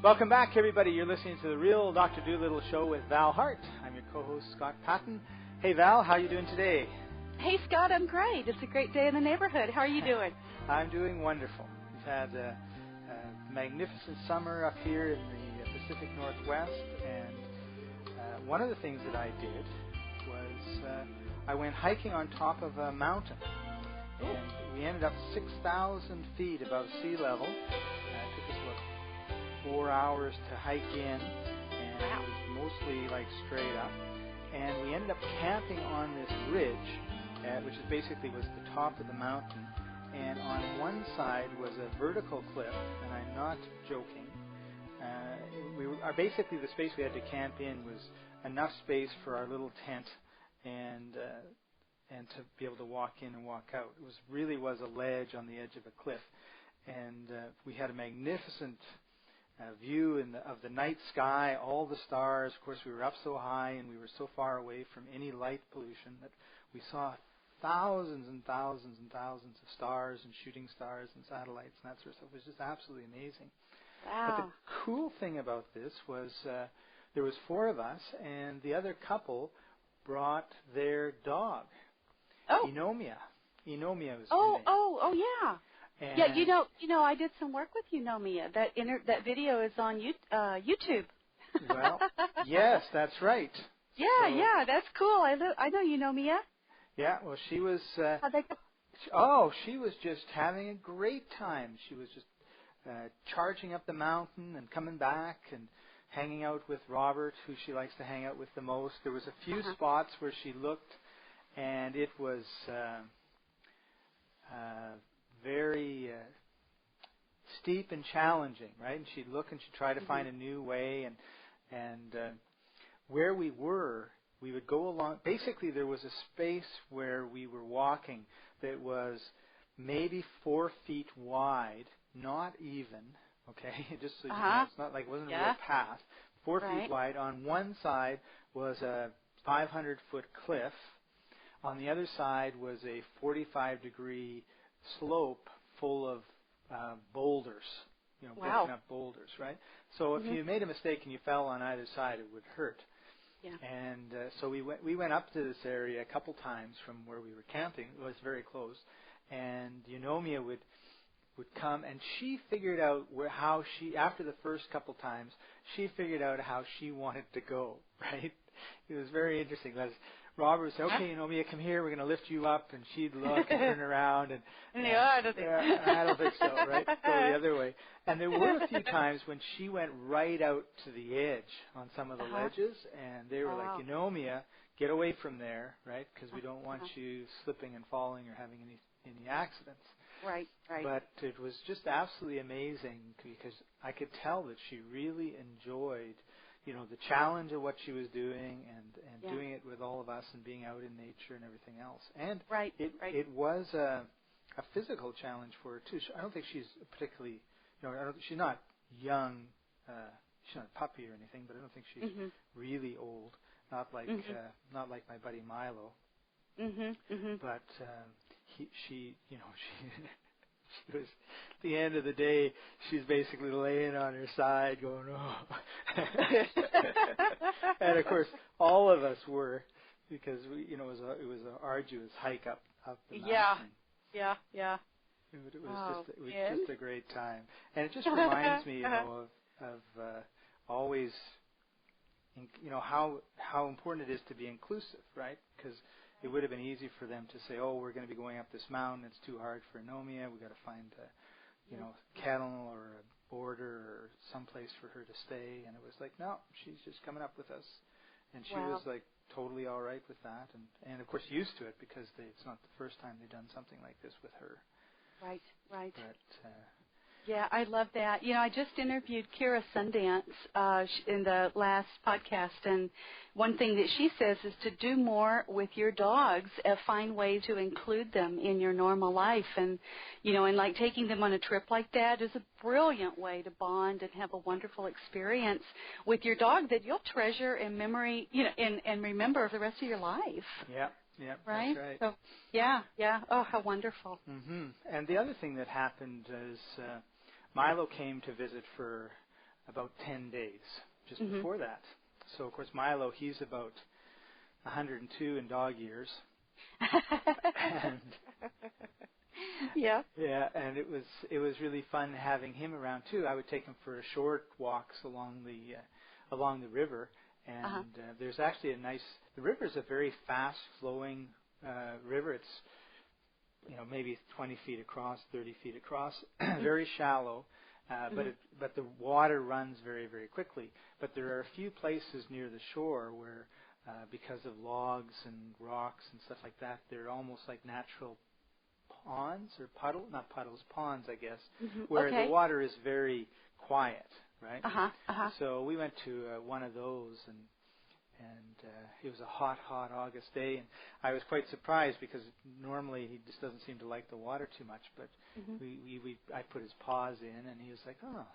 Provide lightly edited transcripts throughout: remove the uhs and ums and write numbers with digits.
Welcome back, everybody. You're listening to the Real Dr. Doolittle Show with Val Hart. I'm your co-host, Scott Patton. Hey, Val, how are you doing today? Hey, Scott, I'm great. It's a great day in the neighborhood. How are you doing? I'm doing wonderful. We've had a magnificent summer up here in the Pacific Northwest, and one of the things that I did was I went hiking on top of a mountain. And we ended up 6,000 feet above sea level. It took us about 4 hours to hike in, and it was mostly like straight up. And we ended up camping on this ridge, which is basically was the top of the mountain. And on one side was a vertical cliff, and I'm not joking. Basically the space we had to camp in was enough space for our little tent and to be able to walk in and walk out. It really was a ledge on the edge of a cliff, and we had a magnificent view of the night sky, all the stars. Of course, we were up so high and we were so far away from any light pollution that we saw thousands and thousands and thousands of stars and shooting stars and satellites and that sort of stuff. It was just absolutely amazing. Wow. But the cool thing about this was there was 4 of us, and the other couple brought their dog, Eunomia. Eunomia was her name. Oh, yeah. And yeah, you know, I did some work with Eunomia. That video is on YouTube. Well, yes, that's right. Yeah, that's cool. I know Eunomia. Yeah, well, she was. She was just having a great time. She was just charging up the mountain and coming back and hanging out with Robert, who she likes to hang out with the most. There was a few spots where she looked, and it was very steep and challenging, right? And she'd look and she'd try to find a new way, and where we would go along. Basically, there was a space where we were walking that was maybe 4 feet wide, not even, okay? Just so you know, it's not like it wasn't a real path. 4 feet wide. On one side was a 500-foot cliff. On the other side was a 45-degree slope full of boulders, broken up boulders, right? So if you made a mistake and you fell on either side, it would hurt. Yeah. And so we went up to this area a couple times from where we were camping. It was very close, and Eunomia would come, and she figured out how she, after the first couple times, she figured out how she wanted to go, right? It was very interesting. Robert would say, okay, Eunomia, come here, we're going to lift you up, and she'd look and turn around, and I don't think I don't think so, right? Go the other way. And there were a few times when she went right out to the edge on some of the ledges, and they were like, Eunomia, get away from there, right? Because we don't want you slipping and falling or having any accidents. Right. But it was just absolutely amazing because I could tell that she really enjoyed, the challenge of what she was doing and doing it with all of us and being out in nature and everything else. And it was a physical challenge for her too. I don't think she's particularly, she's not young, she's not a puppy or anything, but I don't think she's really old. Not like my buddy Milo. But she was, at the end of the day, she's basically laying on her side going, oh. And of course, all of us were, because it was an arduous hike up the mountain. Yeah. It was just a great time, and it just reminds me, of always, how important it is to be inclusive, right? Because it would have been easy for them to say, oh, we're going to be going up this mountain. It's too hard for Eunomia. We've got to find a kennel or a border or someplace for her to stay. And it was like, no, she's just coming up with us. And she was like totally all right with that. And of course used to it because it's not the first time they've done something like this with her. Right. But yeah, I love that. I just interviewed Kira Sundance in the last podcast, and one thing that she says is to do more with your dogs, find ways to include them in your normal life, and and like taking them on a trip like that is a brilliant way to bond and have a wonderful experience with your dog that you'll treasure in memory, and remember the rest of your life. Yeah. Right? That's right. So, yeah. Oh, how wonderful. And the other thing that happened is Milo came to visit for about 10 days just before that. So, of course, Milo, he's about 102 in dog years. And yeah, and it was really fun having him around too. I would take him for short walks along the river, and there's actually the river is a very fast flowing river. It's maybe 20 feet across, 30 feet across, very shallow, but the water runs very, very quickly. But there are a few places near the shore where because of logs and rocks and stuff like that, they're almost like natural ponds or ponds, I guess, where the water is very quiet, right? So we went to one of those, and it was a hot August day, and I was quite surprised because normally he just doesn't seem to like the water too much, but I put his paws in, and he was like, oh,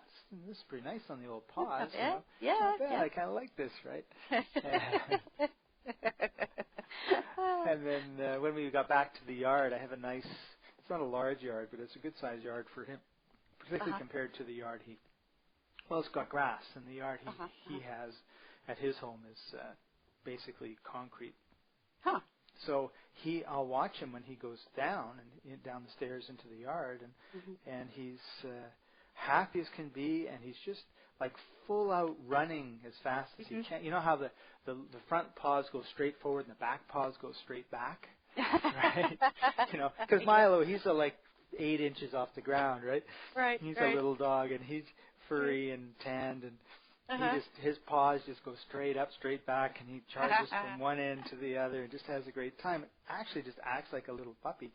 this is pretty nice on the old paws. Yeah. I kind of like this, right? And then when we got back to the yard, I have it's not a large yard, but it's a good-sized yard for him, particularly compared to the yard it's got grass, and the yard he has at his home is basically concrete. So I'll watch him when he goes down the stairs into the yard, and he's happy as can be, and he's just like full out running as fast as he can. You know how the front paws go straight forward and the back paws go straight back, right? Because Milo, he's like 8 inches off the ground, right? Right. He's a little dog, and he's furry and tanned, and his paws just go straight up, straight back, and he charges from one end to the other and just has a great time. It actually just acts like a little puppy.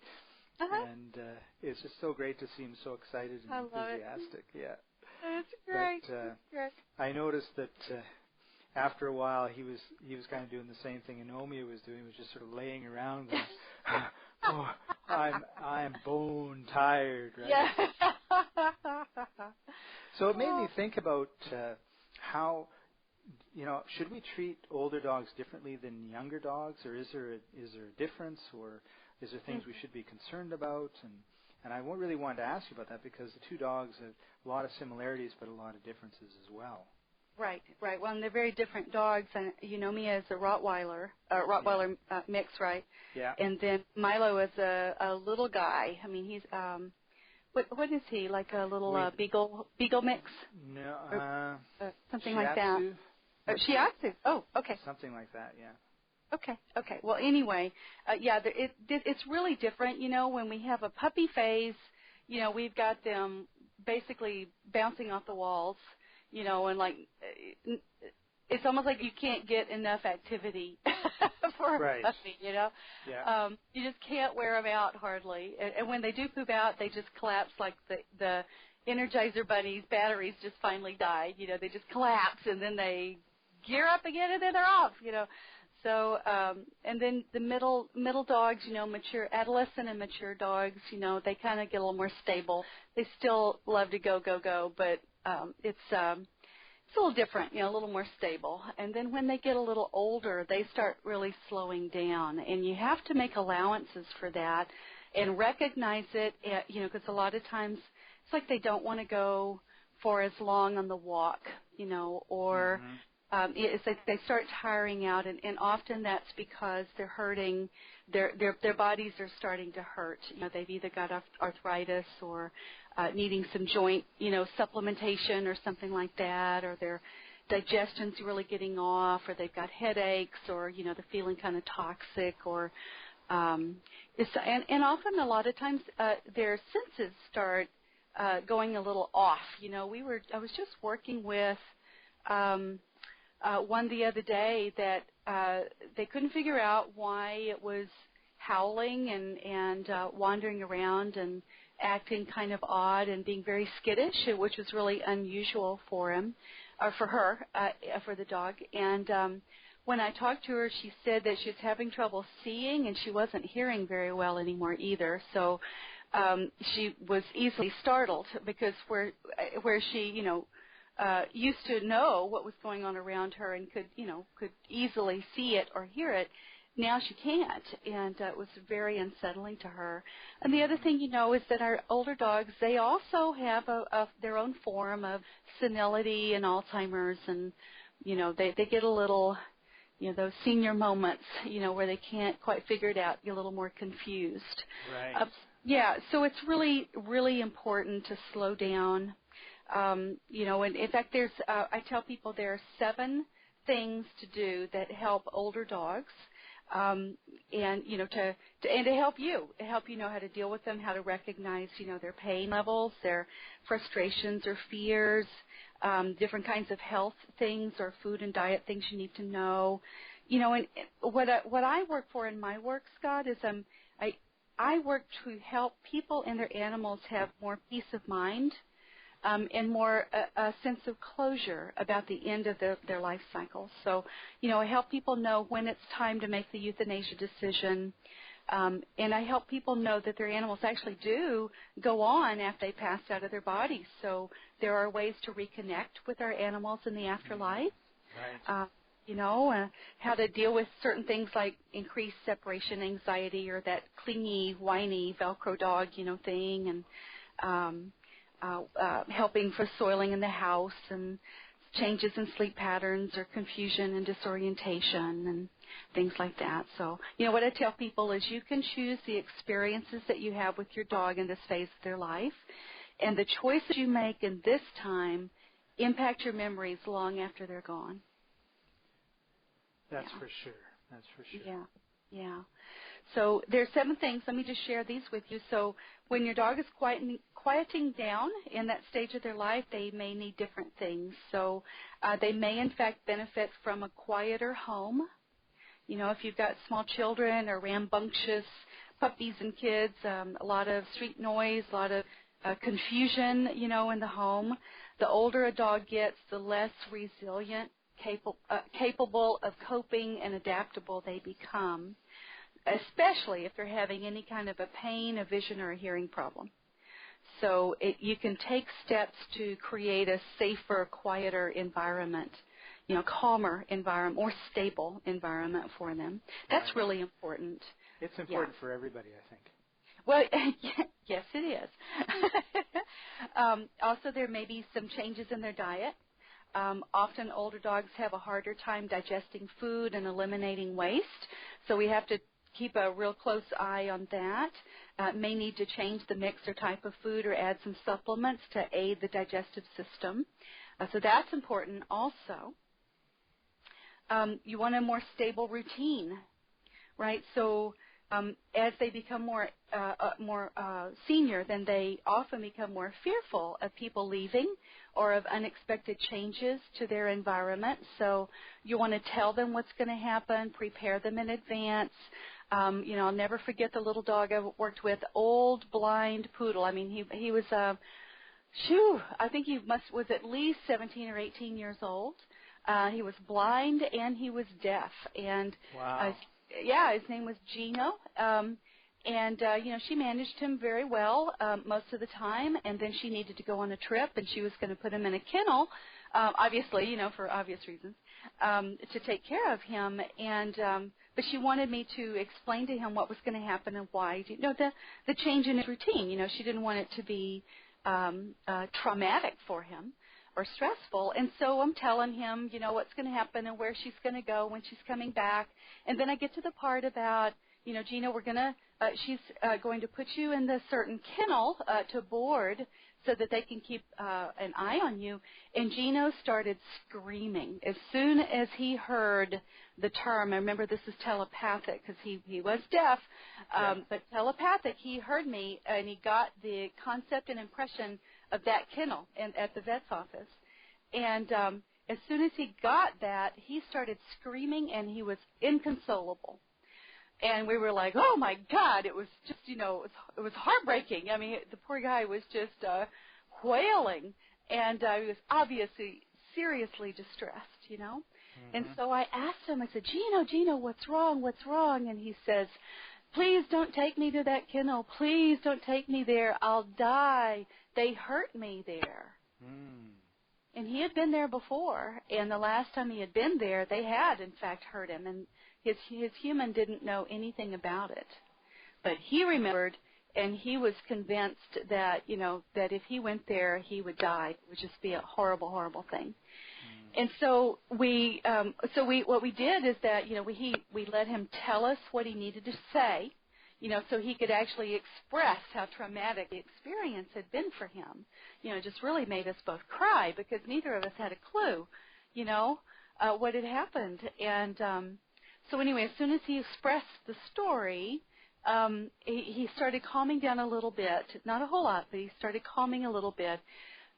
And it's just so great to see him so excited and enthusiastic. Yeah. That's great. But I noticed that after a while he was kind of doing the same thing Anomia was doing. He was just sort of laying around going, oh, I'm bone tired, right? Yeah. So it made me think about how, should we treat older dogs differently than younger dogs, or is there a difference, or is there things we should be concerned about? And I really wanted to ask you about that because the two dogs have a lot of similarities but a lot of differences as well. Right. Well, and they're very different dogs. And you know me as a Rottweiler mix, right? Yeah. And then Milo is a little guy. I mean, he's what is he, like a little beagle mix? No, or, something like that. Shiatsu. Oh, okay. Something like that, yeah. Okay. Well, anyway, it's really different. When we have a puppy phase, we've got them basically bouncing off the walls, and like it's almost like you can't get enough activity for a puppy, Yeah. You just can't wear them out hardly. And when they do poop out, they just collapse like the Energizer Bunny's batteries just finally died. They just collapse, and then they gear up again, and then they're off, So, and then the middle dogs, mature, adolescent and mature dogs, they kind of get a little more stable. They still love to go, but it's a little different, a little more stable. And then when they get a little older, they start really slowing down, and you have to make allowances for that and recognize it, because a lot of times it's like they don't want to go for as long on the walk, or it's like they start tiring out, and often that's because they're hurting. Their bodies are starting to hurt. They've either got arthritis or needing some joint, supplementation or something like that, or their digestion's really getting off, or they've got headaches, or they're feeling kind of toxic, or and often a lot of times their senses start going a little off. I was just working with one the other day that they couldn't figure out why it was howling and wandering around and acting kind of odd and being very skittish, which was really unusual for him, or for her, for the dog. And when I talked to her, she said that she was having trouble seeing, and she wasn't hearing very well anymore either. So she was easily startled because where she, used to know what was going on around her and could easily see it or hear it, now she can't, and it was very unsettling to her. And the other thing, is that our older dogs, they also have their own form of senility and Alzheimer's, and, they get a little, those senior moments, where they can't quite figure it out, get a little more confused. Right. So it's really, really important to slow down. And in fact, I tell people there are 7 things to do that help older dogs, and to help you know how to deal with them, how to recognize their pain levels, their frustrations or fears, different kinds of health things or food and diet things you need to know. And what I work for in my work, Scott, is I work to help people and their animals have more peace of mind. And more a sense of closure about the end of their life cycle. So, I help people know when it's time to make the euthanasia decision, and I help people know that their animals actually do go on after they pass out of their bodies. So there are ways to reconnect with our animals in the afterlife. Right. How to deal with certain things like increased separation anxiety or that clingy, whiny Velcro dog, thing, and helping for soiling in the house and changes in sleep patterns or confusion and disorientation and things like that. So, what I tell people is you can choose the experiences that you have with your dog in this phase of their life, and the choices you make in this time impact your memories long after they're gone. That's for sure. Yeah. So there's 7 things. Let me just share these with you. So when your dog is quieting down in that stage of their life, they may need different things. So they may, in fact, benefit from a quieter home. If you've got small children or rambunctious puppies and kids, a lot of street noise, a lot of confusion, in the home. The older a dog gets, the less resilient, capable of coping and adaptable they become, especially if they're having any kind of a pain, a vision, or a hearing problem. So you can take steps to create a safer, quieter environment, calmer environment, more stable environment for them. That's really important. It's important for everybody, I think. Well, yes, it is. Also, there may be some changes in their diet. Often older dogs have a harder time digesting food and eliminating waste, so we have to keep a real close eye on that. May need to change the mix or type of food or add some supplements to aid the digestive system. So that's important also. You want a more stable routine, right? So as they become more senior, then they often become more fearful of people leaving or of unexpected changes to their environment. So you want to tell them what's going to happen, prepare them in advance. I'll never forget the little dog I worked with, old blind poodle. I mean, he was, I think he was at least 17 or 18 years old. He was blind and he was deaf. And wow. His name was Gino. She managed him very well most of the time, and then she needed to go on a trip, and she was going to put him in a kennel, obviously, for obvious reasons, to take care of him. But she wanted me to explain to him what was going to happen and why. The change in his routine. She didn't want it to be traumatic for him or stressful. And so I'm telling him, what's going to happen and where she's going to go when she's coming back. And then I get to the part about, Gina, she's going to put you in the certain kennel to board so that they can keep an eye on you. And Gino started screaming. As soon as he heard the term, I remember this is telepathic because he was deaf, but telepathic, he heard me and he got the concept and impression of that kennel at the vet's office. And as soon as he got that, he started screaming and he was inconsolable. And we were like, oh, my God, it was just, it was heartbreaking. I mean, the poor guy was just wailing, and he was obviously seriously distressed, Mm-hmm. And so I asked him, I said, Gino, what's wrong? And he says, please don't take me to that kennel. Please don't take me there. I'll die. They hurt me there. And he had been there before, and the last time he had been there, they had, in fact, hurt him. And His human didn't know anything about it. But he remembered, and he was convinced that, that if he went there, he would die. It would just be a horrible, horrible thing. And so what we did is that, we let him tell us what he needed to say, so he could actually express how traumatic the experience had been for him. It just really made us both cry because neither of us had a clue, what had happened. And so anyway, as soon as he expressed the story, he started calming down a little bit, not a whole lot, but he started calming a little bit.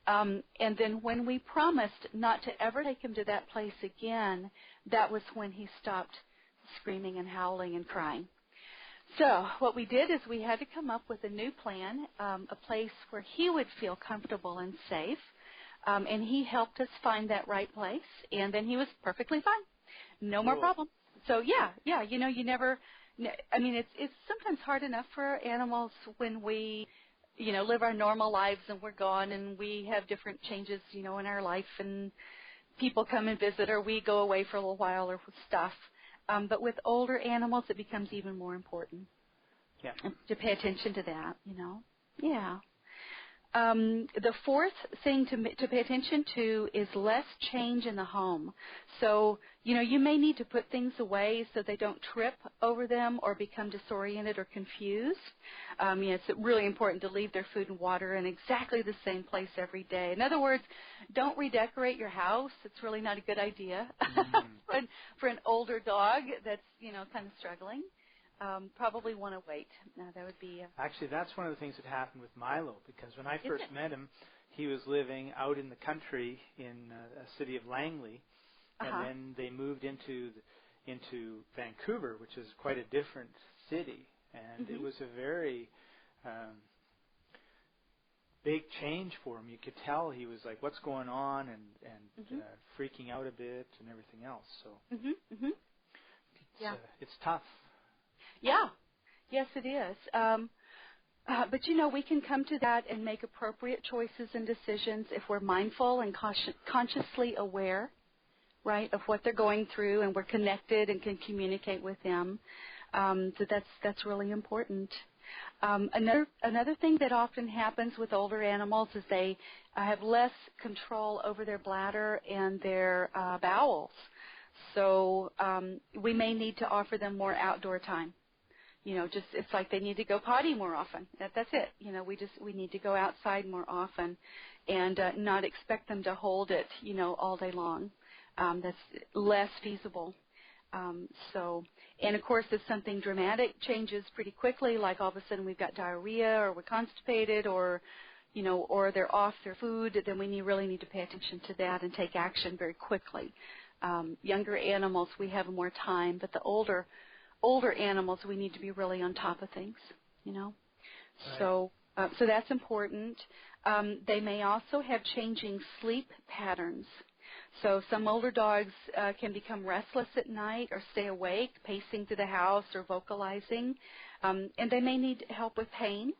And then when we promised not to ever take him to that place again, that was when he stopped screaming and howling and crying. So what we did is we had to come up with a new plan, a place where he would feel comfortable and safe. And he helped us find that right place, and then he was perfectly fine. No more problem. So, you never – I mean, it's sometimes hard enough for animals when we, live our normal lives and we're gone and we have different changes, in our life and people come and visit or we go away for a little while or stuff. But with older animals, it becomes even more important to pay attention to that, Yeah. The fourth thing to pay attention to is less change in the home. So, you may need to put things away so they don't trip over them or become disoriented or confused. It's really important to leave their food and water in exactly the same place every day. In other words, don't redecorate your house. It's really not a good idea for an older dog that's, kind of struggling. Probably want to wait. That would be... Actually, that's one of the things that happened with Milo, because when I first met him, he was living out in the country in a city of Langley, and then they moved into Vancouver, which is quite a different city, and it was a very big change for him. You could tell he was like, what's going on, and freaking out a bit and everything else. So it's tough. Yeah. Yes, it is. But, we can come to that and make appropriate choices and decisions if we're mindful and consciously aware, right, of what they're going through, and we're connected and can communicate with them. So that's really important. Another thing that often happens with older animals is they have less control over their bladder and their bowels. So we may need to offer them more outdoor time. It's like they need to go potty more often. That's it. We need to go outside more often and not expect them to hold it, all day long. That's less feasible. And of course, if something dramatic changes pretty quickly, like all of a sudden we've got diarrhea or we're constipated or they're off their food, then we really need to pay attention to that and take action very quickly. Younger animals, we have more time, but the older animals, we need to be really on top of things, Right. So that's important. They may also have changing sleep patterns. So some older dogs can become restless at night or stay awake, pacing through the house or vocalizing, and they may need help with pain.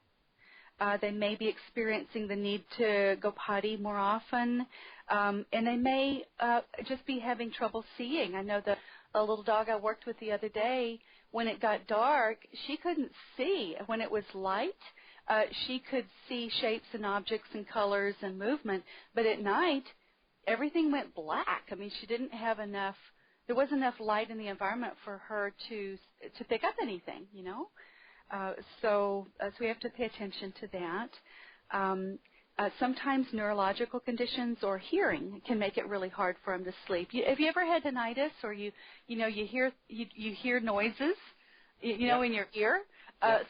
They may be experiencing the need to go potty more often, and they may just be having trouble seeing. I know a little dog I worked with the other day, when it got dark, she couldn't see. When it was light, she could see shapes and objects and colors and movement, but at night, everything went black. I mean, she didn't have enough, there wasn't enough light in the environment for her to pick up anything, So we have to pay attention to that. Sometimes neurological conditions or hearing can make it really hard for them to sleep. Have you ever had tinnitus, or you hear noises, in your ear?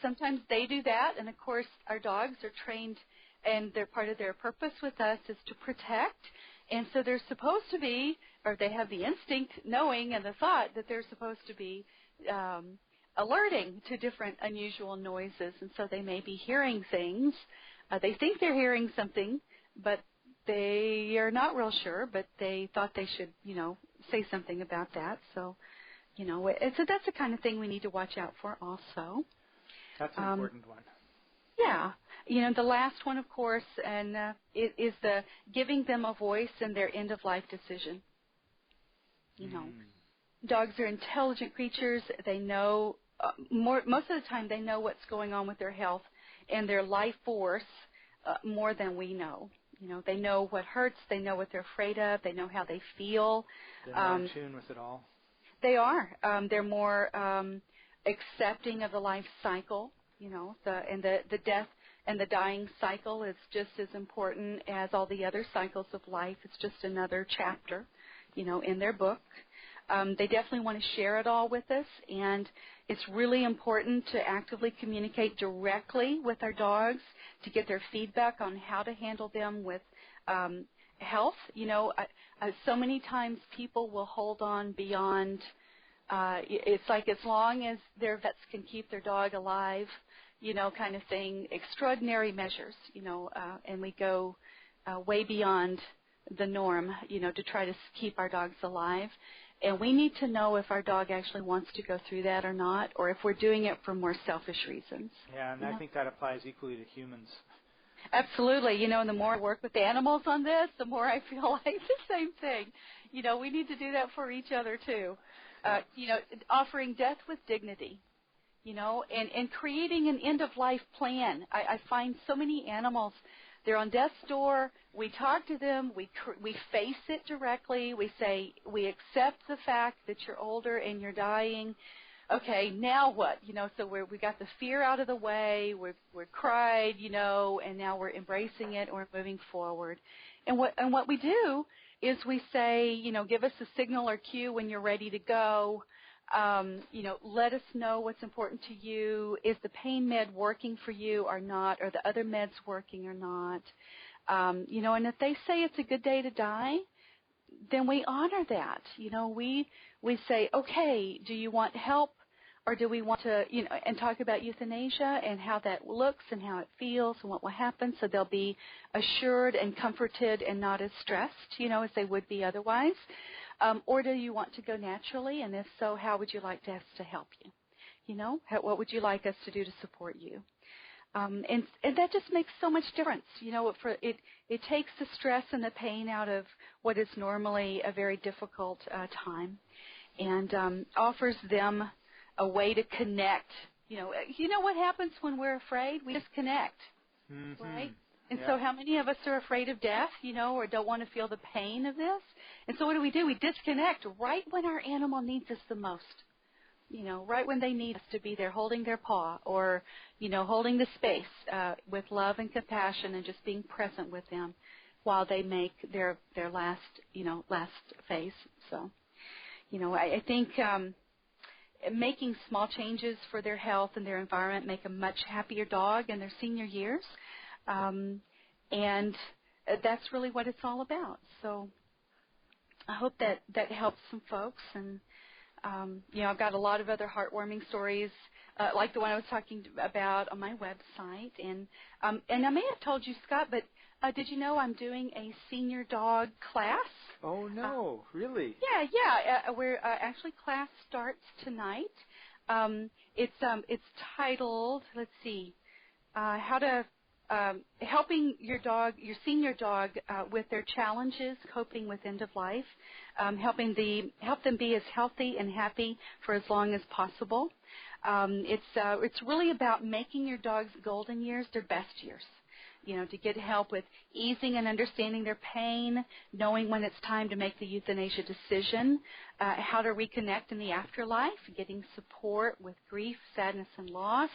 Sometimes they do that, and of course our dogs are trained, and they're part of their purpose with us is to protect. And so they're supposed to be, or they have the instinct, knowing, and the thought that they're supposed to be alerting to different unusual noises. And so they may be hearing things. They think they're hearing something, but they are not real sure, but they thought they should, say something about that. So, so that's the kind of thing we need to watch out for also. That's an important one. Yeah. The last one, of course, and is the giving them a voice in their end-of-life decision. Dogs are intelligent creatures. They know most of the time they know what's going on with their health and their life force more than we know. You know, they know what hurts. They know what they're afraid of. They know how they feel. They're more in tune with it all. They are. They're more accepting of the life cycle. You know, the death and the dying cycle is just as important as all the other cycles of life. It's just another chapter, you know, in their book. They definitely want to share it all with us, and it's really important to actively communicate directly with our dogs to get their feedback on how to handle them with health. You know, so many times people will hold on beyond, it's like as long as their vets can keep their dog alive, you know, kind of thing, extraordinary measures, you know, and we go way beyond the norm, you know, to try to keep our dogs alive. And we need to know if our dog actually wants to go through that or not, or if we're doing it for more selfish reasons. Yeah, and I think that applies equally to humans. Absolutely. You know, and the more I work with animals on this, the more I feel like the same thing. You know, we need to do that for each other, too. You know, offering death with dignity, you know, and creating an end-of-life plan. I find so many animals, they're on death's door. We talk to them. We face it directly. We say, we accept the fact that you're older and you're dying. Okay, now what? You know, so we got the fear out of the way. We're cried, you know, and now we're embracing it and we're moving forward. And what we do is we say, you know, give us a signal or cue when you're ready to go. You know, let us know what's important to you. Is the pain med working for you or not? Are the other meds working or not? You know, and if they say it's a good day to die, then we honor that. You know, we say, okay, do you want help, or do we want to, you know, and talk about euthanasia and how that looks and how it feels and what will happen, so they'll be assured and comforted and not as stressed, you know, as they would be otherwise. Or do you want to go naturally, and if so, how would you like us to help you? You know, what would you like us to do to support you? And that just makes so much difference. You know, it takes the stress and the pain out of what is normally a very difficult time, and offers them a way to connect. You know what happens when we're afraid? We disconnect, right? And so how many of us are afraid of death, you know, or don't want to feel the pain of this? And so what do? We disconnect right when our animal needs us the most. You know, right when they need us to be there holding their paw, or, you know, holding the space with love and compassion and just being present with them while they make their last phase. So, you know, I think making small changes for their health and their environment make a much happier dog in their senior years. And that's really what it's all about. So I hope that helps some folks. And, you know, I've got a lot of other heartwarming stories like the one I was talking about on my website. And I may have told you, Scott, but did you know I'm doing a senior dog class? Oh, no, really? Yeah. Where actually class starts tonight. It's titled, let's see, how to helping your senior dog with their challenges, coping with end of life, help them be as healthy and happy for as long as possible. It's really about making your dog's golden years their best years. You know, to get help with easing and understanding their pain, knowing when it's time to make the euthanasia decision, how to reconnect in the afterlife, getting support with grief, sadness, and loss,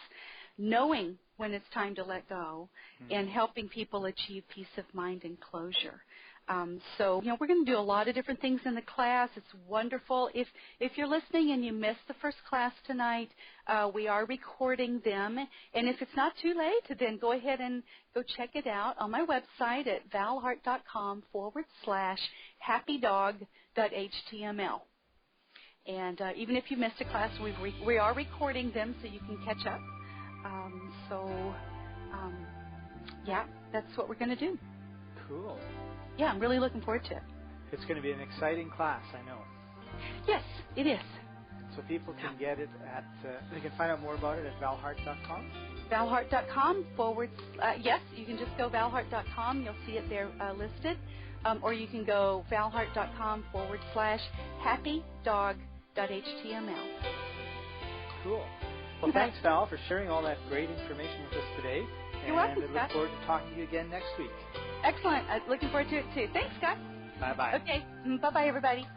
knowing when it's time to let go, and helping people achieve peace of mind and closure. So, you know, we're going to do a lot of different things in the class. It's wonderful. If you're listening and you missed the first class tonight, we are recording them. And if it's not too late, then go ahead and go check it out on my website at valhart.com/happydog.html. And even if you missed a class, we are recording them so you can catch up. Yeah, that's what we're going to do. Cool. Yeah, I'm really looking forward to it. It's going to be an exciting class, I know. Yes, it is. So people can get it at, they can find out more about it at valhart.com? valhart.com yes, you can just go valhart.com. You'll see it there listed. Or you can go valhart.com/happydog Cool. Well, thanks, Val, for sharing all that great information with us today. You're welcome, And I look forward to talking to you again next week. Excellent. I'm looking forward to it, too. Thanks, Scott. Bye-bye. Okay. Bye-bye, everybody.